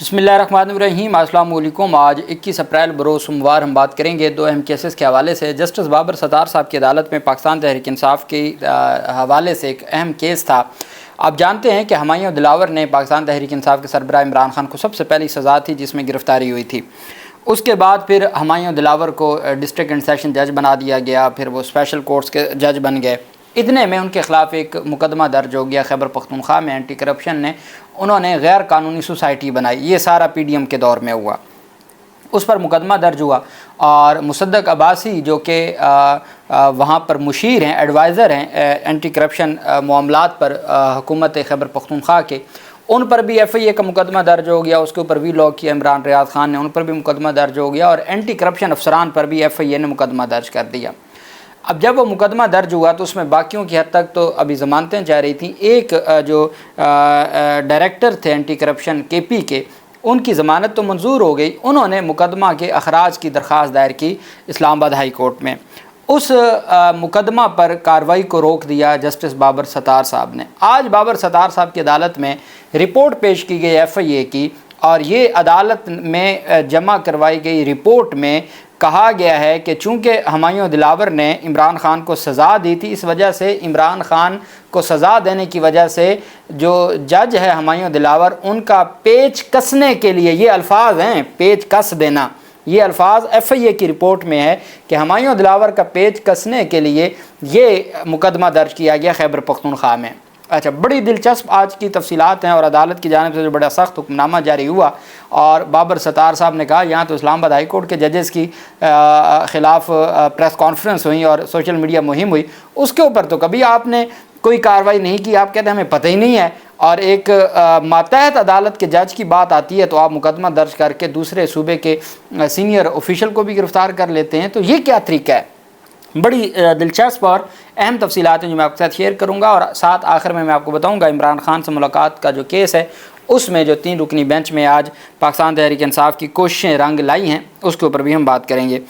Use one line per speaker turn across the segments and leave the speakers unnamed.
बिस्मिल्लाहिर्रहमानिर्रहीम। अस्सलाम वालेकुम। आज 21 अप्रैल बरोज़ सोमवार हम बात करेंगे दो अहम केसेस के हवाले से। जस्टिस बाबर सत्तार साहब की अदालत में पाकिस्तान तहरीक इंसाफ के हवाले से एक अहम केस था। आप जानते हैं कि हुमायूं दिलावर ने पाकिस्तान तहरीक इंसाफ के सरबराह इमरान खान को सबसे पहली सज़ा थी जिसमें गिरफ़्तारी हुई थी। उसके बाद फिर हुमायूं दिलावर को डिस्ट्रिक्ट एंड सेशन जज बना दिया गया, फिर वो स्पेशल कोर्ट्स के जज बन गए। इतने में उनके ख़िलाफ़ एक मुकदमा दर्ज हो गया खैबर पख्तूनख्वा में। एंटी करप्शन ने उन्होंने गैर कानूनी सोसाइटी बनाई, ये सारा PDM के दौर में हुआ। उस पर मुकदमा दर्ज हुआ और मुसद्दक अब्बासी जो कि वहाँ पर मुशीर हैं, एडवाइज़र हैं एंटी करप्शन मामलात पर हुकूमत खैबर पख्तूनख्वा के, उन पर भी FIA का मुकदमा दर्ज हो गया। उसके ऊपर वीलॉग किया इमरान रियाज खान ने, उन पर भी मुकदमा दर्ज हो गया और एंटी करप्शन अफसरान पर भी FIA ने मुकदमा दर्ज कर दिया। अब जब वो मुकदमा दर्ज हुआ तो उसमें बाकियों की हद तक तो अभी ज़मानतें जा रही थी। एक जो डायरेक्टर थे एंटी करप्शन KP के, उनकी ज़मानत तो मंजूर हो गई। उन्होंने मुकदमा के अखराज की दरख्वास्त दायर की इस्लामाबाद हाई कोर्ट में। उस मुकदमा पर कार्रवाई को रोक दिया जस्टिस बाबर सत्तार साहब ने। आज बाबर सत्तार साहब की अदालत में रिपोर्ट पेश की गई FIA की, और ये अदालत में जमा करवाई गई रिपोर्ट में कहा गया है कि चूँकि हुमायूं दिलावर ने इमरान खान को सज़ा दी थी, इस वजह से इमरान खान को सज़ा देने की वजह से जो जज है हुमायूं दिलावर, उनका पेच कसने के लिए, ये अल्फाज हैं पेच कस देना, ये अल्फाज FIA की रिपोर्ट में है कि हुमायूं दिलावर का पेच कसने के लिए ये मुकदमा दर्ज किया गया खैबर पख्तूनख्वा में। अच्छा, बड़ी दिलचस्प आज की तफसीलात हैं और अदालत की जानिब से जो बड़ा सख्त हुक्मनामा जारी हुआ और बाबर सत्तार साहब ने कहा, यहाँ तो इस्लामाबाद हाई कोर्ट के जजेस की ख़िलाफ़ प्रेस कॉन्फ्रेंस हुई और सोशल मीडिया मुहिम हुई, उसके ऊपर तो कभी आपने कोई कार्रवाई नहीं की। आप कहते हैं हमें पता ही नहीं है, और एक मातहत अदालत के जज की बात आती है तो आप मुकदमा दर्ज करके दूसरे सूबे के सीनियर ऑफिशियल को भी गिरफ़्तार कर लेते हैं। तो ये क्या तरीका है? बड़ी दिलचस्प और अहम तफसीलात हैं जो मैं आपके साथ शेयर करूंगा, और साथ आखिर में मैं आपको बताऊंगा इमरान खान से मुलाकात का जो केस है उसमें जो 3 रुकनी बेंच में आज पाकिस्तान तहरीक इंसाफ की कोशिशें रंग लाई हैं, उसके ऊपर भी हम बात करेंगे।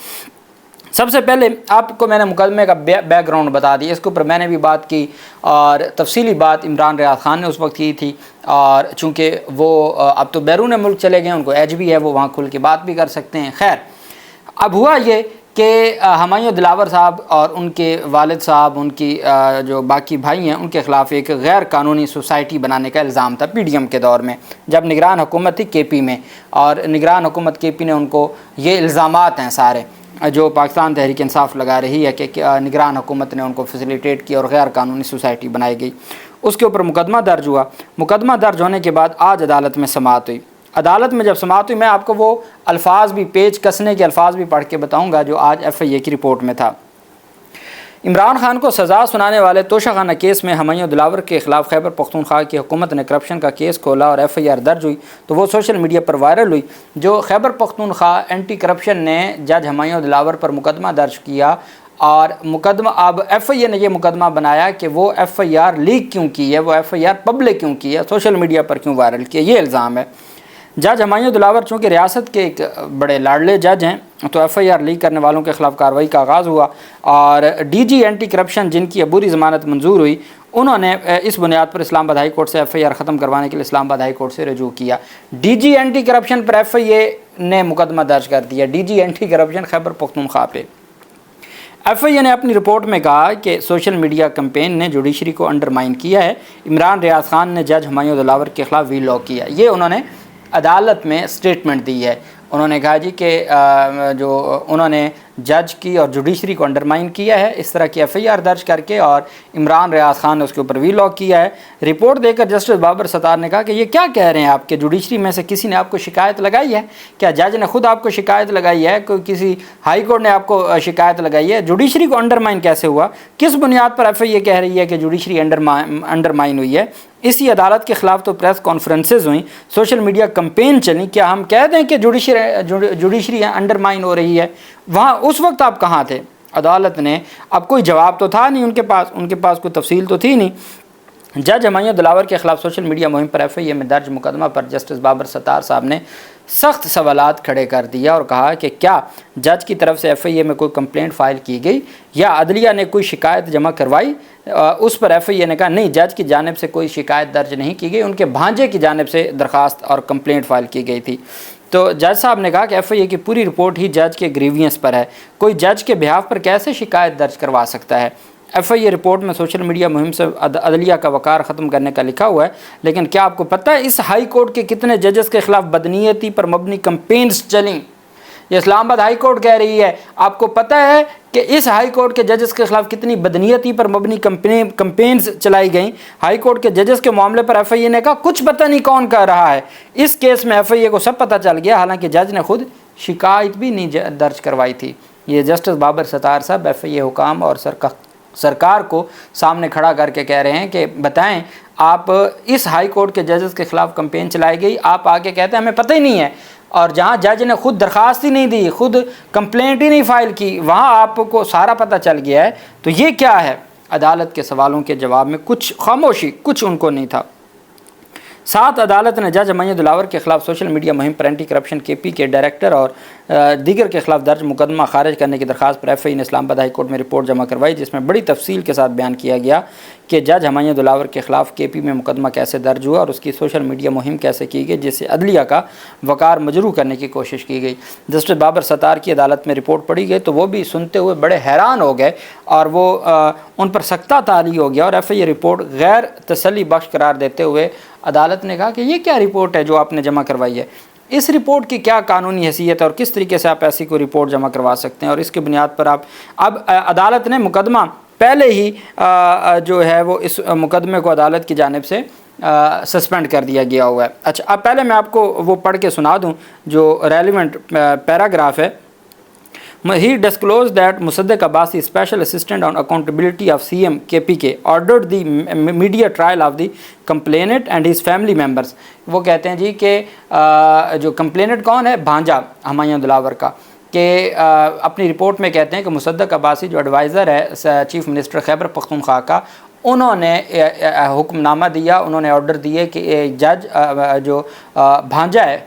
सबसे पहले आपको मैंने मुकदमे का बैकग्राउंड बता दिया, इसके ऊपर मैंने भी बात की और तफसीली बात इमरान रियाज खान ने उस वक्त की थी। और चूँकि वो अब तो बैरून मुल्क चले गए, उनको एज भी है, वो वहाँ खुल के बात भी कर सकते हैं। खैर, अब हुआ ये कि हुमायूं दिलावर साहब और उनके वालिद साहब, उनकी जो बाकी भाई हैं, उनके ख़िलाफ़ एक गैर कानूनी सोसाइटी बनाने का इल्ज़ाम था PDM के दौर में, जब निगरान हुकूमत थी KP में। और निगरान हुकूमत KP ने उनको ये इल्ज़ामात हैं सारे जो पाकिस्तान तहरीक इंसाफ लगा रही है कि निगरान हुकूमत ने उनको फैसिलिटेट किया और गैर कानूनी सोसाइटी बनाई गई। उसके ऊपर मुकदमा दर्ज हुआ। मुकदमा दर्ज होने के बाद आज अदालत में समाअत हुई। अदालत में जब समाअत हुई, मैं आपको वो अल्फाज भी, पेच कसने के अल्फाज भी पढ़ के बताऊँगा जो आज FIA की रिपोर्ट में था। इमरान खान को सज़ा सुनाने वाले तोशाखाना केस में हुमायूं दिलावर के ख़िलाफ़ खैबर पख्तूनख्वा की हुकूमत ने करप्शन का केस खोला और FIR दर्ज हुई तो वो सोशल मीडिया पर वायरल हुई। जो खैबर पख्तूनख्वा एंटी करप्शन ने जज हुमायूं दिलावर पर मुकदमा दर्ज किया, और मुकदमा अब FIA ने यह मुकदमा बनाया कि वो FIR लीक क्यों की है, वो FIR पब्लिक क्यों की है, सोशल मीडिया पर क्यों वायरल किया, ये इल्ज़ाम है। जज हुमायूं दिलावर चूँकि रियासत के एक बड़े लाडले जज हैं तो FIR लीक करने वालों के ख़िलाफ़ कार्रवाई का आगाज़ हुआ, और DG एंटी करप्शन जिनकी अबूरी ज़मानत मंजूर हुई, उन्होंने इस बुनियाद पर इस्लामाबाद हाई कोर्ट से FIR ख़त्म करवाने के लिए इस्लामाबाद हाई कोर्ट से रजू किया। DG एंटी करप्शन पर FIA ने मुकदमा दर्ज कर दिया, DG anti corruption Khyber Pakhtunkhwa पे। FIA ने अपनी रिपोर्ट में कहा कि सोशल मीडिया कैंपेन ने जुडिशरी को अंडरमाइन किया है। इमरान रियाज खान ने जज हुमायूं दिलावर के ख़िलाफ़ वीलॉग किया, ये उन्होंने अदालत में स्टेटमेंट दी है। उन्होंने कहा जी कि जो उन्होंने जज की और जुडिशरी को अंडरमाइन किया है इस तरह की FIR दर्ज करके, और इमरान रियाज खान ने उसके ऊपर वीलॉग किया है। रिपोर्ट देकर जस्टिस बाबर सत्तार ने कहा कि ये क्या कह रहे हैं आप कि जुडिशरी में से किसी ने आपको शिकायत लगाई है? क्या जज ने खुद आपको शिकायत लगाई है? कोई किसी हाई कोर्ट ने आपको शिकायत लगाई है? जुडिशरी को अंडरमाइन कैसे हुआ? किस बुनियाद पर FIA कह रही है कि जुडिशरी अंडरमाइन हुई है? इसी अदालत के ख़िलाफ़ तो प्रेस कॉन्फ्रेंसेज हुई, सोशल मीडिया कैंपेन चली। क्या हम कह दें कि जुडिशरी अंडरमाइन हो रही है? वहाँ उस वक्त आप कहाँ थे? अदालत ने, अब कोई जवाब तो था नहीं उनके पास कोई तफसील तो थी नहीं। جج ہمایوں دلاور کے خلاف سوشل میڈیا مہم پر ایف آئی اے میں درج مقدمہ پر جسٹس بابر ستار صاحب نے سخت سوالات کھڑے کر دیا اور کہا کہ کیا جج کی طرف سے ایف آئی اے میں کوئی کمپلینٹ فائل کی گئی یا عدلیہ نے کوئی شکایت جمع کروائی؟ اس پر ایف آئی اے نے کہا نہیں، جج کی جانب سے کوئی شکایت درج نہیں کی گئی، ان کے بھانجے کی جانب سے درخواست اور کمپلینٹ فائل کی گئی تھی۔ تو جج صاحب نے کہا کہ ایف آئی اے کی پوری رپورٹ ہی جج کے گریوینس پر ہے، کوئی جج کے بہاف پر کیسے شکایت درج کروا سکتا ہے؟ ایف آئی اے رپورٹ میں سوشل میڈیا مہم سے عدلیہ کا وقار ختم کرنے کا لکھا ہوا ہے، لیکن کیا آپ کو پتہ ہے اس ہائی کورٹ کے کتنے ججز کے خلاف بدنیتی پر مبنی کمپینز چلیں؟ یہ اسلام آباد ہائی کورٹ کہہ رہی ہے۔ آپ کو پتہ ہے کہ اس ہائی کورٹ کے ججز کے خلاف کتنی بدنیتی پر مبنی کمپینز چلائی گئیں؟ ہائی کورٹ کے ججز کے معاملے پر ایف آئی اے نے کہا کچھ پتہ نہیں کون کر رہا ہے۔ اس کیس میں ایف آئی اے کو سب پتہ چل گیا، حالانکہ جج نے خود شکایت بھی نہیں درج کروائی تھی۔ یہ جسٹس بابر ستار صاحب ایف آئی اے حکام اور سرکار کو سامنے کھڑا کر کے کہہ رہے ہیں کہ بتائیں آپ اس ہائی کورٹ کے ججز کے خلاف کمپین چلائی گئی، آپ آگے کہتے ہیں ہمیں پتہ ہی نہیں ہے، اور جہاں جج نے خود درخواست ہی نہیں دی، خود کمپلینٹ ہی نہیں فائل کی، وہاں آپ کو سارا پتہ چل گیا ہے۔ تو یہ کیا ہے؟ عدالت کے سوالوں کے جواب میں کچھ خاموشی، کچھ ان کو نہیں تھا۔ ساتھ عدالت نے جج ہمایوں دلاور کے خلاف سوشل میڈیا مہم پر اینٹی کرپشن کے پی کے ڈائریکٹر اور دیگر کے خلاف درج مقدمہ خارج کرنے کی درخواست پر ایف آئی اے نے اسلام آباد ہائی کورٹ میں رپورٹ جمع کروائی، جس میں بڑی تفصیل کے ساتھ بیان کیا گیا کہ جج ہمایوں دلاور کے خلاف کے پی میں مقدمہ کیسے درج ہوا اور اس کی سوشل میڈیا مہم کیسے کی گئی، جس سے عدلیہ کا وقار مجروح کرنے کی کوشش کی گئی۔ جسٹس بابر ستار کی عدالت میں رپورٹ پڑھی گئی تو وہ بھی سنتے ہوئے بڑے حیران ہو گئے اور وہ ان پر سختہ طاری ہو گیا، اور ایف آئی اے رپورٹ غیر تسلی بخش قرار دیتے ہوئے عدالت نے کہا کہ یہ کیا رپورٹ ہے جو آپ نے جمع کروائی ہے؟ اس رپورٹ کی کیا قانونی حیثیت ہے اور کس طریقے سے آپ ایسی کوئی رپورٹ جمع کروا سکتے ہیں؟ اور اس کی بنیاد پر اب عدالت نے مقدمہ پہلے ہی جو ہے وہ اس مقدمے کو عدالت کی جانب سے سسپینڈ کر دیا گیا ہوا ہے۔ اچھا، اب پہلے میں آپ کو وہ پڑھ کے سنا دوں جو ریلیونٹ پیراگراف ہے۔ He disclosed that Musaddiq Abbasi, Special Assistant on Accountability of CM KPK, ordered the media trial of the complainant and his family members. وہ کہتے ہیں جی کہ جو کمپلیننٹ کون ہے؟ بھانجا ہمایوں دلاور کا، کہ اپنی رپورٹ میں کہتے ہیں کہ مصدق عباسی جو ایڈوائزر ہے چیف منسٹر خیبر پختونخوا کا، انہوں نے حکم نامہ دیا، انہوں نے آرڈر دیے کہ جج جو بھانجا ہے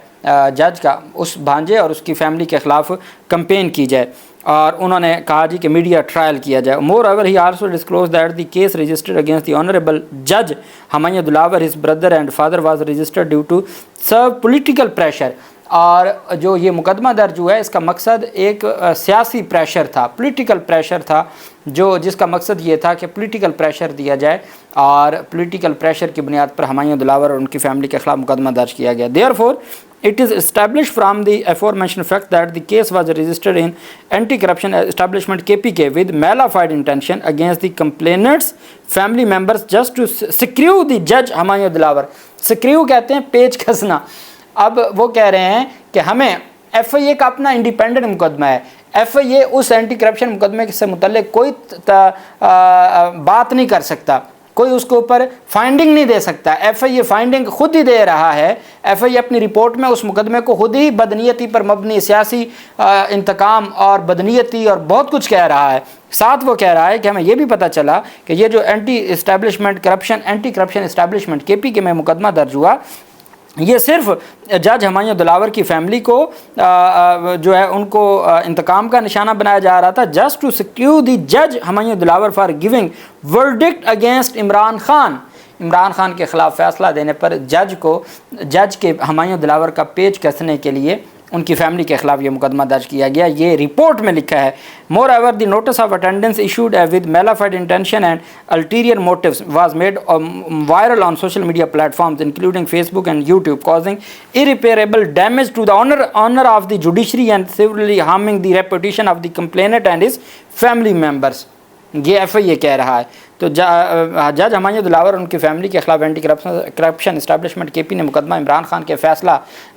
جج کا، اس بھانجے اور اس کی فیملی کے خلاف کمپین کی جائے، اور انہوں نے کہا جی کہ میڈیا ٹرائل کیا جائے۔ Moreover he also disclose that the case registered against the honourable جج Humayun Dilawar his brother and father was registered due to severe political pressure. اور جو یہ مقدمہ درج ہوا ہے اس کا مقصد ایک سیاسی پریشر تھا، پولیٹیکل پریشر تھا، جس کا مقصد یہ تھا کہ پولیٹیکل پریشر دیا جائے، اور پولیٹیکل پریشر کی بنیاد پر ہمایوں دلاور اور ان کی فیملی کے خلاف مقدمہ درج کیا گیا۔ Therefore, it is established from the aforementioned fact that the case was registered in anti-corruption establishment KPK with malified intention against the complainant's family members just to screw the judge Humayun Dilawar. screw کہتے ہیں پیچ کسنا۔ اب وہ کہہ رہے ہیں کہ ہمیں F آئی اے کا اپنا انڈیپینڈنٹ مقدمہ ہے، ایف آئی اے اس اینٹی کرپشن مقدمے سے متعلق کوئی بات نہیں کر سکتا، کوئی اس کے اوپر فائنڈنگ نہیں دے سکتا۔ ایف آئی اے فائنڈنگ خود ہی دے رہا ہے، ایف آئی اے اپنی رپورٹ میں اس مقدمے کو خود ہی بدنیتی پر مبنی سیاسی انتقام اور بدنیتی اور بہت کچھ کہہ رہا ہے۔ ساتھ وہ کہہ رہا ہے کہ ہمیں یہ بھی پتہ چلا کہ یہ جو اینٹی کرپشن اسٹیبلشمنٹ کے پی کے میں مقدمہ درج ہوا، یہ صرف جج ہمایوں دلاور کی فیملی کو جو ہے ان کو انتقام کا نشانہ بنایا جا رہا تھا، جسٹ ٹو سیکیور دی جج Humayun Dilawar for giving verdict against Imran Khan کے خلاف فیصلہ دینے پر جج کے ہمایوں دلاور کا پیچ کسنے کے لیے ان کی فیملی کے خلاف یہ مقدمہ درج کیا گیا۔ یہ رپورٹ میں لکھا ہے۔ Moreover the notice of attendance issued with malafide intention and ulterior motives was made viral on social media platforms including Facebook and YouTube causing irreparable damage to the honor of the judiciary and severely harming the reputation of the complainant and his family members۔ یہ F آئی اے کہہ رہا ہے۔ تو جج ہمایوں دلاور اور ان کی family کے خلاف اینٹی کرپشن اسٹیبلشمنٹ کے پی نے مقدمہ عمران خان کے فیصلہ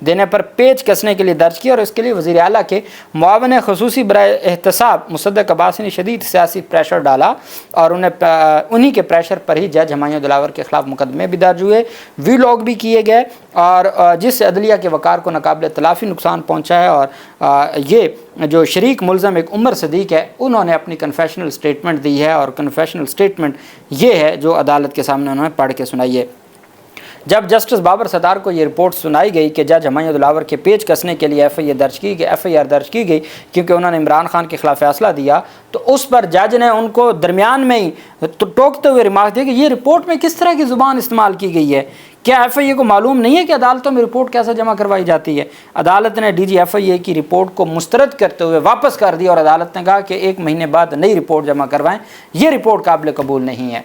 دینے پر پیچ کسنے کے لیے درج کیا، اور اس کے لیے وزیر اعلیٰ کے معاون خصوصی برائے احتساب مصدق عباسی نے شدید سیاسی پریشر ڈالا، اور انہی کے پریشر پر ہی جج ہمایوں دلاور کے خلاف مقدمے بھی درج ہوئے، وی لاگ بھی کیے گئے، اور جس سے عدلیہ کے وقار کو ناقابل تلافی نقصان پہنچا ہے، اور یہ जो शरीक मुलज़म एक उमर सदीक है, उन्होंने अपनी कन्फेशनल स्टेटमेंट दी है और कन्फेशनल स्टेटमेंट ये है जो अदालत के सामने उन्होंने पढ़ के सुनाई है। जब जस्टिस बाबर सत्तार को ये रिपोर्ट सुनाई गई कि जज हमायूं दिलावर के पेच कसने के लिए एफआईआर दर्ज की गई क्योंकि उन्होंने इमरान खान के खिलाफ फैसला दिया, तो उस पर जज ने उनको दरमियान में ही टोकते हुए रिमार्क दिया कि ये रिपोर्ट में किस तरह की ज़ुबान इस्तेमाल की गई है, क्या एफआईए को मालूम नहीं है कि अदालतों में रिपोर्ट कैसे जमा करवाई जाती है। अदालत ने डीजी एफआईए की रिपोर्ट को मुस्तरद करते हुए वापस कर दिया और अदालत ने कहा कि 1 महीने बाद नई रिपोर्ट जमा करवाएं, ये रिपोर्ट काबिल कबूल नहीं है।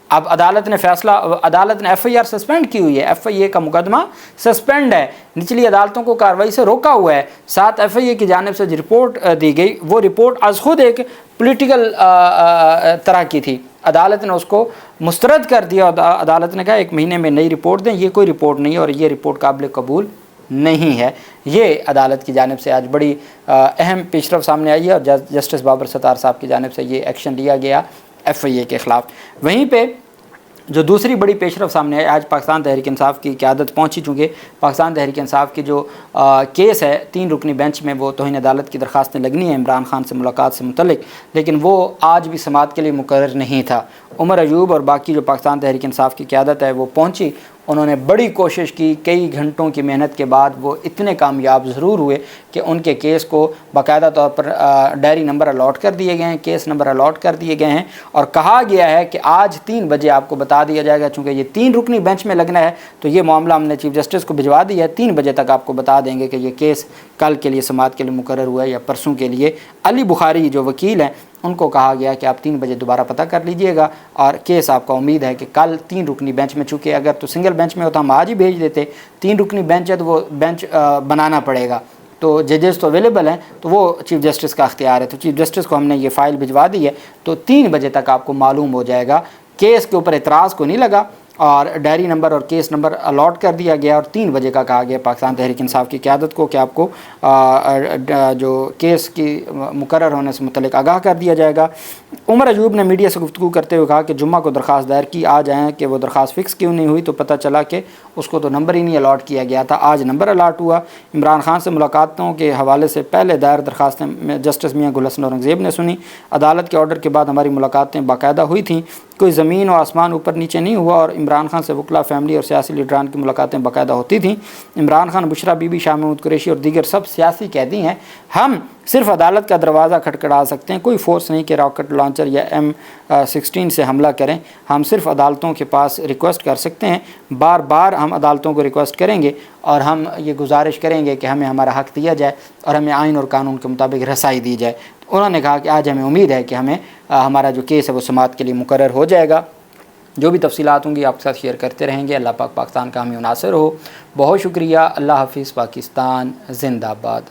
अब अदालत ने एफआईआर सस्पेंड की हुई है, एफआईए का मुकदमा सस्पेंड है, निचली अदालतों को कार्रवाई से रोका हुआ है। साथ एफआईए की जानिब से जो रिपोर्ट दी गई वो रिपोर्ट आज खुद एक पॉलिटिकल तरह की थी। अदालत ने उसको मुस्तरद कर दिया। अदालत ने कहा 1 महीने में नई रिपोर्ट दें, ये कोई रिपोर्ट नहीं है और ये रिपोर्ट काबिल कबूल नहीं है। ये अदालत की जानिब से आज बड़ी अहम पेशरफ सामने आई है और जस्टिस बाबर सत्तार साहब की जानिब से ये एक्शन लिया गया एफआईए के ख़िलाफ़। वहीं पे जो दूसरी बड़ी पेशरफ सामने आई, आज पाकिस्तान तहरीक इंसाफ की क़यादत पहुंची, चूँकि पाकिस्तान तहरीक इंसाफ की जो केस है 3 रुकनी बेंच में, वो तौहीन अदालत की दरख्वास्तें लगनी है इमरान खान से मुलाकात से मुतल्लिक, लेकिन वो आज भी समाअत के लिए मुकर्रर नहीं था। उमर अयूब और बाकी जो पाकिस्तान तहरीक इंसाफ की क़यादत है वो पहुँची, उन्होंने बड़ी कोशिश की, कई घंटों की मेहनत के बाद वो इतने कामयाब ज़रूर हुए कि उनके केस को बाकायदा तौर पर डायरी नंबर अलॉट कर दिए गए हैं, केस नंबर अलॉट कर दिए गए हैं और कहा गया है कि आज 3 बजे आपको बता दिया जाएगा। चूँकि ये 3 रुकनी बेंच में लगना है तो ये मामला हमने चीफ जस्टिस को भिजवा दिया है, 3 बजे तक आपको बता देंगे कि ये केस कल के लिए समाअत के लिए मुकर्रर हुआ है या परसों के लिए। अली बुखारी जो वकील हैं उनको कहा गया कि आप 3 बजे दोबारा पता कर लीजिएगा और केस आपका उम्मीद है कि कल 3 रुकनी बेंच में, चूँकि अगर तो सिंगल बेंच में होता हम आज ही भेज देते, 3 रुकनी बेंच है तो वो बेंच बनाना पड़ेगा, तो जजेस तो अवेलेबल हैं, तो वो चीफ जस्टिस का अख्तियार है। तो चीफ जस्टिस को हमने ये फ़ाइल भिजवा दी है, तो 3 बजे तक आपको मालूम हो जाएगा। केस के ऊपर एतराज़ को नहीं लगा और डायरी नंबर और केस नंबर अलॉट कर दिया गया और 3 बजे का कहा गया पाकिस्तान तहरीक इंसाफ की क़यादत को कि आपको जो केस की मुकर्रर होने से मुतल्लिक आगाह कर दिया जाएगा। उमर अयूब ने मीडिया से गुफ्तगू करते हुए कहा कि जुम्मा को दरख्वास्त दायर की, आज आएँ कि वो दरख्वास्त फ़िक्स क्यों नहीं हुई, तो पता चला कि उसको तो नंबर ही नहीं अलॉट किया गया था, आज नंबर अलॉट हुआ। इमरान खान से मुलाकातों के हवाले से पहले दायर दरख्वास्तें जस्टिस मियाँ गुल हसन औरंगज़ेब ने सुनी। अदालत के ऑर्डर के बाद हमारी मुलाकातें बाकायदा हुई थीं, कोई ज़मीन और आसमान ऊपर नीचे नहीं हुआ और इमरान खान से वकला, फैमिली और सियासी लीडरान की मुलाकातें बाकायदा होती थीं। इमरान खान, बुशरा बीबी, शाह महमूद कुरैशी और दीगर सब सियासी कैदी हैं। हम सिर्फ अदालत का दरवाज़ा खटखटा सकते हैं, कोई फोर्स नहीं कि रॉकेट लॉन्चर या M16 से हमला करें। हम सिर्फ अदालतों के पास रिक्वेस्ट कर सकते हैं, बार बार हम अदालतों को रिक्वेस्ट करेंगे और हम ये गुजारिश करेंगे कि हमें हमारा हक़ दिया जाए और हमें आइन और कानून के मुताबिक रसाई दी जाए। उन्होंने कहा कि आज हमें उम्मीद है कि हमें हमारा जो केस है वो समाअत के लिए मुकर्रर हो जाएगा। जो भी तफसीलात होंगी आपके साथ शेयर करते रहेंगे। अल्लाह पाक पाकिस्तान का हमें नासिर हो। बहुत शुक्रिया। अल्लाह हाफ़िज़। पाकिस्तान ज़िंदाबाद।